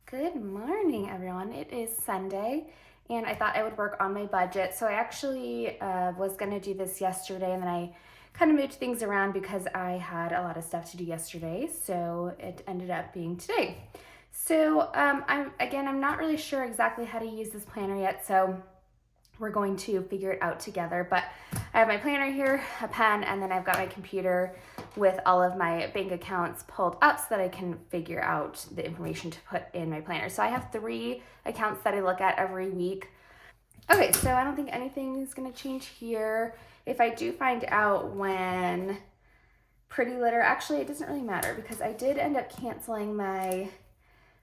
Good morning, everyone. It is Sunday, and I thought I would work on my budget. So I actually was going to do this yesterday, and then I kind of moved things around because I had a lot of stuff to do yesterday. So it ended up being today. So I'm not really sure exactly how to use this planner yet. So we're going to figure it out together. But I have my planner here, a pen, and then I've got my computer with all of my bank accounts pulled up so that I can figure out the information to put in my planner. So I have 3 accounts that I look at every week. Okay, so I don't think anything is going to change here. If I do find out when Pretty Litter, actually it doesn't really matter because I did end up canceling my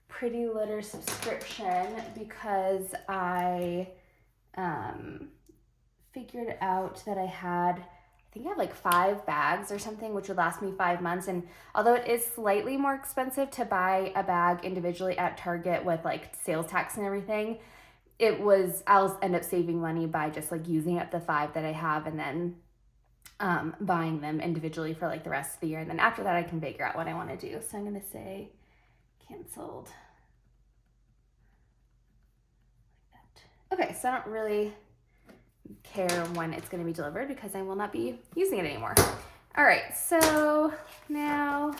Pretty Litter subscription because I figured out that I think I have like 5 bags or something, which would last me 5 months. And although it is slightly more expensive to buy a bag individually at Target with like sales tax and everything, I'll end up saving money by just like using up the 5 that I have and then buying them individually for like the rest of the year. And then after that, I can figure out what I want to do. So I'm going to say canceled. Like that. Okay, so I don't really care when it's going to be delivered because I will not be using it anymore. All right, so now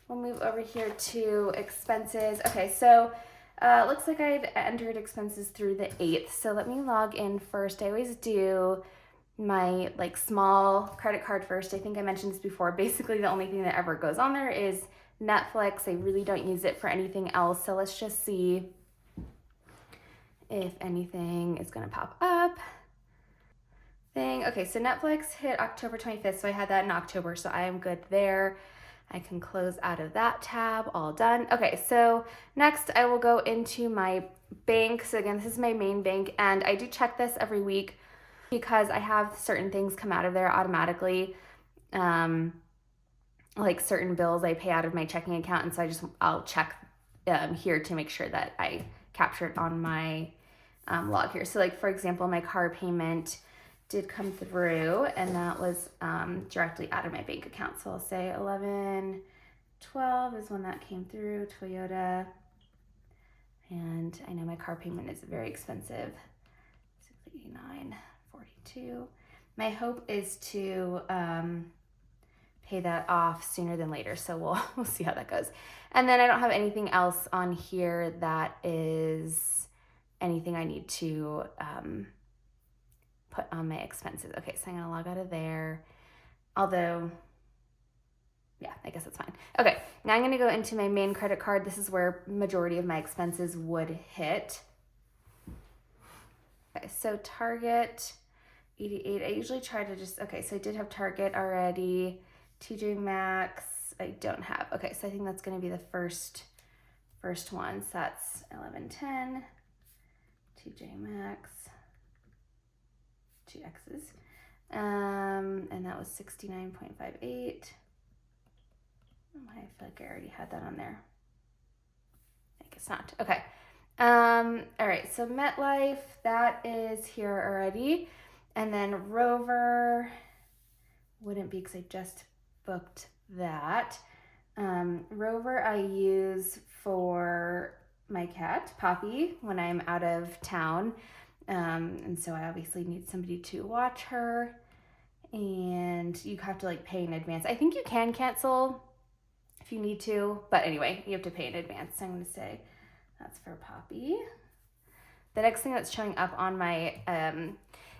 we'll move over here to expenses. Okay, so looks like I'd entered expenses through the 8th. So let me log in first. I always do my like small credit card first. I think I mentioned this before. Basically, the only thing that ever goes on there is Netflix. I really don't use it for anything else. So let's just see if anything is going to pop up. Okay, so Netflix hit October 25th, so I had that in October, so I am good there. I can close out of that tab, all done. Okay, so next I will go into my bank. So again, this is my main bank, and I do check this every week because I have certain things come out of there automatically. Like certain bills I pay out of my checking account, and so I'll check here to make sure that I capture it on my log here. So like for example, my car payment did come through, and that was directly out of my bank account. So I'll say 11/12 is when that came through, Toyota. And I know my car payment is very expensive, $689.42. My hope is to pay that off sooner than later, so we'll see how that goes. And then I don't have anything else on here that is anything I need to put on my expenses. Okay, so I'm gonna log out of there. Although, yeah, I guess that's fine. Okay, now I'm gonna go into my main credit card. This is where majority of my expenses would hit. Okay, so Target 88. I usually try to okay, so I did have Target already. TJ Maxx, I don't have. Okay, so I think that's gonna be the first one. So that's 11/10, TJ Maxx. 2 X's. And that was 69.58. I feel like I already had that on there. I guess not. Okay. All right, so MetLife, that is here already. And then Rover wouldn't be because I just booked that. Rover I use for my cat, Poppy, when I'm out of town. And so I obviously need somebody to watch her, and you have to like pay in advance. I think you can cancel if you need to, but anyway, you have to pay in advance. So I'm going to say that's for Poppy. The next thing that's showing up on my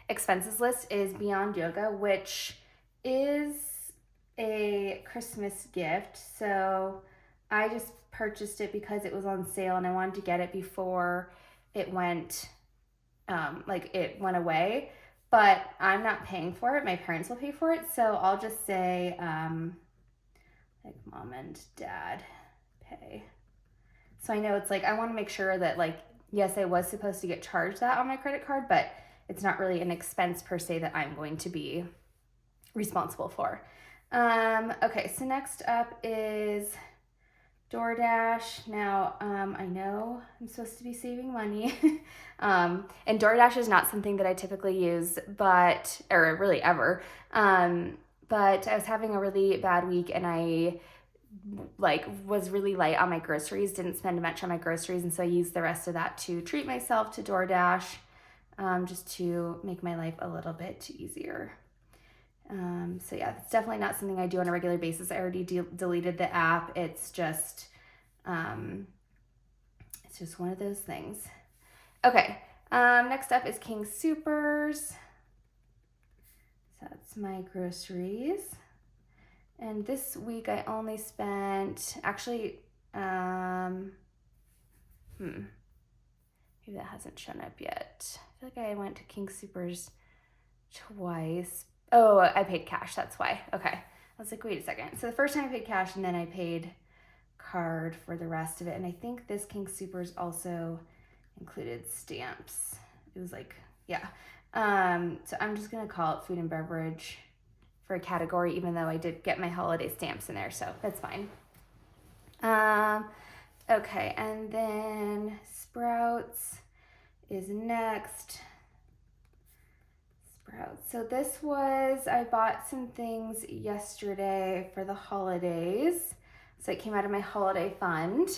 expenses list is Beyond Yoga, which is a Christmas gift. So I just purchased it because it was on sale and I wanted to get it before it went it went away, but I'm not paying for it. My parents will pay for it. So I'll just say like mom and dad pay. So I know it's like, I want to make sure that like, yes, I was supposed to get charged that on my credit card, but it's not really an expense per se that I'm going to be responsible for. Okay, so next up is DoorDash. Now, I know I'm supposed to be saving money, and DoorDash is not something that I typically use, or really ever, but I was having a really bad week, and I like was really light on my groceries, didn't spend much on my groceries, and so I used the rest of that to treat myself to DoorDash, just to make my life a little bit easier. So yeah, it's definitely not something I do on a regular basis. I already deleted the app. It's just one of those things. Okay, next up is King Soopers. So that's my groceries. And this week I only spent, actually, maybe that hasn't shown up yet. I feel like I went to King Soopers twice. Oh, I paid cash, that's why. Okay. I was like, wait a second. So the first time I paid cash and then I paid card for the rest of it. And I think this King Soopers also included stamps. It was like, yeah. So I'm just gonna call it food and beverage for a category, even though I did get my holiday stamps in there, so that's fine. Okay, and then Sprouts is next. Sprouts. So this was, I bought some things yesterday for the holidays. So it came out of my holiday fund,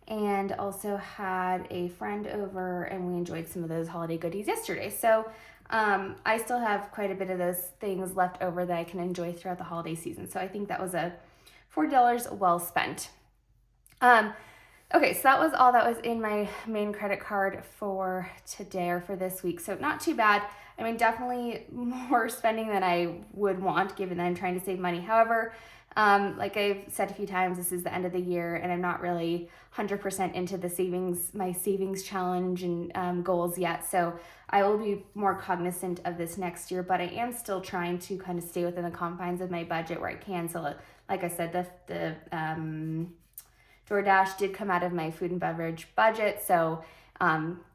and also had a friend over and we enjoyed some of those holiday goodies yesterday. So I still have quite a bit of those things left over that I can enjoy throughout the holiday season. So I think that was a $40 well spent. Okay, so that was all that was in my main credit card for today, or for this week. So not too bad. I mean, definitely more spending than I would want, given that I'm trying to save money. However, like I've said a few times, this is the end of the year and I'm not really 100% into my savings challenge and goals yet. So I will be more cognizant of this next year, but I am still trying to kind of stay within the confines of my budget where I can. So like I said, the DoorDash did come out of my food and beverage budget. So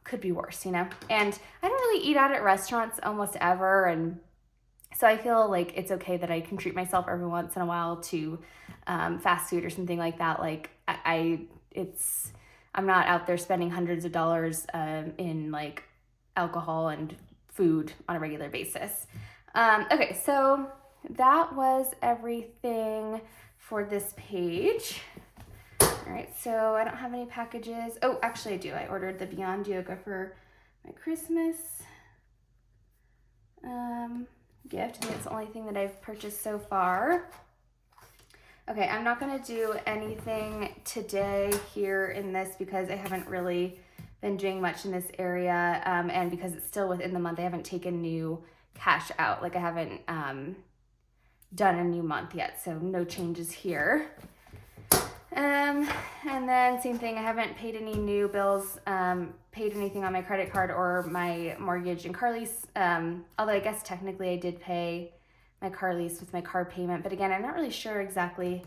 could be worse, you know? And I don't really eat out at restaurants almost ever. And so I feel like it's okay that I can treat myself every once in a while to fast food or something like that. Like I'm not out there spending hundreds of dollars in like alcohol and food on a regular basis. Okay, so that was everything for this page. All right, so I don't have any packages. Oh, actually I do. I ordered the Beyond Yoga for my Christmas gift. I think it's the only thing that I've purchased so far. Okay, I'm not gonna do anything today here in this because I haven't really been doing much in this area, and because it's still within the month, I haven't taken new cash out. Like I haven't done a new month yet, so no changes here. And then same thing, I haven't paid any new bills, paid anything on my credit card or my mortgage and car lease. Although I guess technically I did pay my car lease with my car payment, but again, I'm not really sure exactly.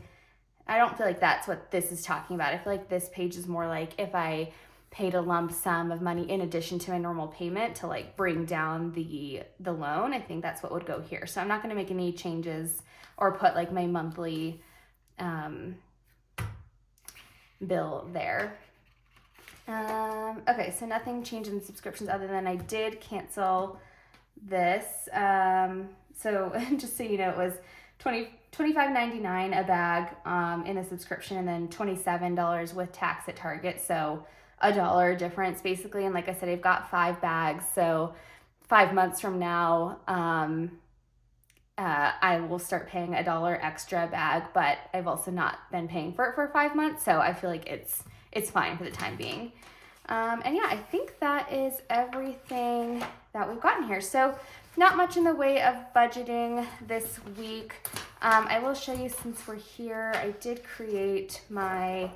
I don't feel like that's what this is talking about. I feel like this page is more like if I paid a lump sum of money in addition to my normal payment to like bring down the loan. I think that's what would go here. So I'm not going to make any changes or put like my monthly bill there. Okay, so nothing changed in subscriptions other than I did cancel this. So just so you know, it was $25.99 a bag in a subscription, and then $27 with tax at Target. So $1 difference basically. And like I said, I've got 5 bags. So 5 months from now, I will start paying $1 extra a bag, but I've also not been paying for it for 5 months. So I feel like it's fine for the time being. And yeah, I think that is everything that we've gotten here. So not much in the way of budgeting this week. I will show you since we're here. I did create my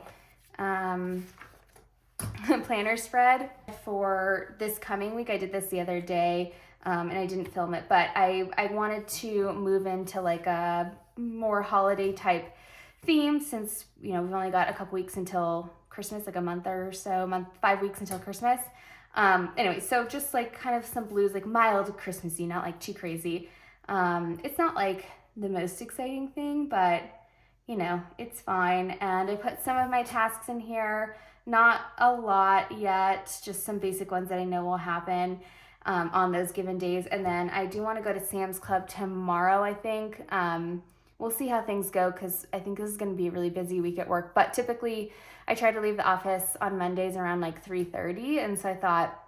planner spread for this coming week. I did this the other day, and I didn't film it, but I wanted to move into like a more holiday type theme since, you know, we've only got a couple weeks until Christmas, like a month or so, 5 weeks until Christmas. Anyway, so just like kind of some blues, like mild Christmassy, not like too crazy. It's not like the most exciting thing, but you know, it's fine. And I put some of my tasks in here, not a lot yet, just some basic ones that I know will happen on those given days. And then I do want to go to Sam's Club tomorrow, I think, we'll see how things go, because I think this is going to be a really busy week at work. But typically I try to leave the office on Mondays around like 3:30, and so I thought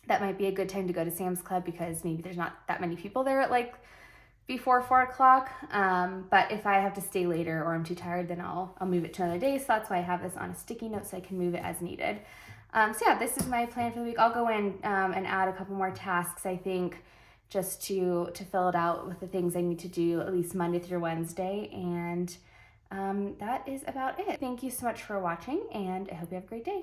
that might be a good time to go to Sam's Club, because maybe there's not that many people there at like before 4 o'clock. But if I have to stay later or I'm too tired, then I'll move it to another day. So that's why I have this on a sticky note, so I can move it as needed. So yeah, this is my plan for the week. I'll go in and add a couple more tasks, I think, just to fill it out with the things I need to do at least Monday through Wednesday. And that is about it. Thank you so much for watching, and I hope you have a great day.